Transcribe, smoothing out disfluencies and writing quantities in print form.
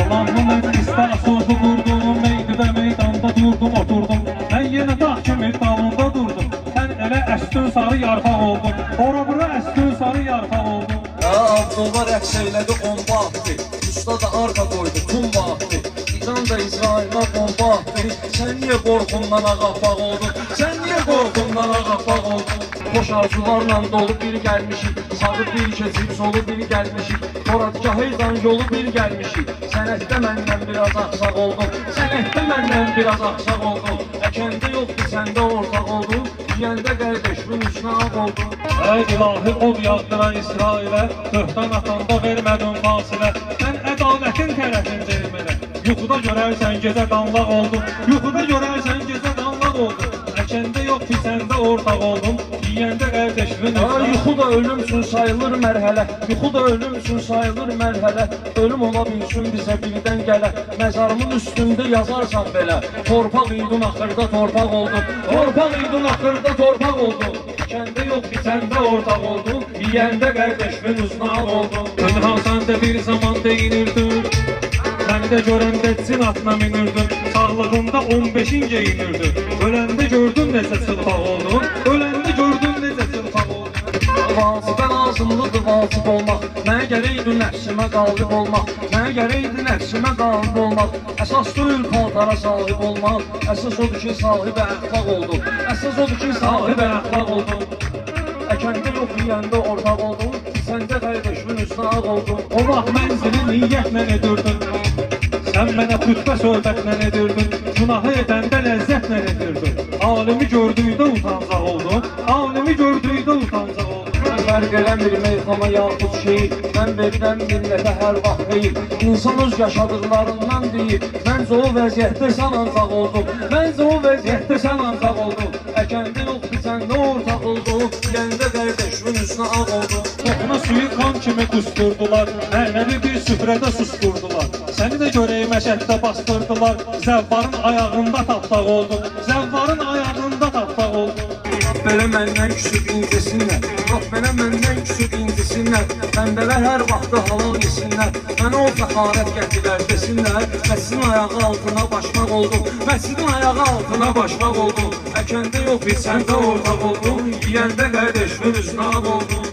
Planlı mən istasosu qurdum, meydidə meydanda durdum, oturdum. Mən yenə dağ kimi dalında durdum. Sən elə əstün sarı yarpaq oldun, ora bura əstün sarı yarpaq oldun. Abdullah rəqs elədi, bomba attı. Usta da arka koydu, tumba attı. İran da İsrail'e bomba attı. Sen niye korkundan ağappaq oldun? Sen niye korkundan ağappaq oldun? Boş arzularla dolu bir gelmişik. Sağı bir kesip solu bir gelmişik. Toratgahıyla yolu bir gelmişik. Sənətdə məndən biraz axsaq oldun. Sənətdə məndən biraz axsaq oldun. Əkəndə yoxdur, səndə ortaq oldun. Yiyəndə qardeşimin üstünə ağ oldun. Ey ilahi od yağdıran İsrailə, böhtan atanda vermədin fasilə. Sən ədalətin tərəfindeyim elə. Yuxuda görərsən gecə danlaq oldun. Yuxuda görərsən gecə danlaq oldun. Əkəndə yox ki, səndə ortaq oldun. Yiyəndə qardeşimin üstünə. Yuxu da ölümsün sayılır mərhələ. Yuxu da ölümsün sayılır mərhələ. Ölüm ola bilsin bizə birdən gələ. Məzarımın üstündə yazarsan belə. Torpaq idun axırda torpaq oldun. Torpaq idun axırda torpaq oldun. Kəndə yox ki, səndə ortaq oldun. Yiyəndə qardeşimin üstünə ağ oldun. Tənha səndə bir zaman deyinirdin. Səni də görəndə cin atına minirdin. Sağlığında 15-in geyinirdin. Öləndə gördün necə çılpaq oldun. Öləndə gördün necə çılpaq oldun. Vacibə lazımlıdır vacib olmaq. Mənə gərəkdir nəfsimə qalib olmaq. Mənə gərəkdir nəfsimə qalib olmaq. Əsas deyil paltara sahib olmaq. Əsas odur ki, sahibə əxlaq oldum. Əsas odur ki, sahibə əxlaq oldum. Əkəndə yox, yiyəndə ortaq oldum. Səndə qardeşimin üstünə ağ oldum. O vaxt mənzili niyyətlə edirdin. Sən mənə xütbə söhbətlə edirdin. Günahı edəndə ləzzətlə edirdin. Alimi gördüydə utancaq oldun. Alimi gördüydə utancaq oldun. Mən fərq eləmir meyxana yaxud şehir. Mən verirəm millətə hər vaxt deyil. İnsan öz yaşadıqlarından deyil. Məncə o vəziyyətdə sən ancaq oldun. Məncə o vəziyyətdə sən ancaq oldun. Əkəndə yox ki, səndə ortaq oldun. Yəndə qardeşimin üstünə ağ oldun. Toxuna suyu kan kimi qusturdular. Ənəvi bir süfrədə susturdular. Səni də görək məşəddə bastırdılar. Zəvvarın ayağında tapdaq oldun. Zəvvarın ayağında tapdaq oldun. Belə məndən küsüb incisinlər. Yox, belə məndən küsüb incisinlər. Bəndələr hər vaxtı halal yesinlər. Mənə o fəxarət gətirər desinlər. Məsidin ayağı altına başmaq oldum. Məsidin ayağı altına başmaq oldum. Əkəndə yox, bir səndə ortaq oldum. Yiyəndə qardeşimin üzünə ağ oldum.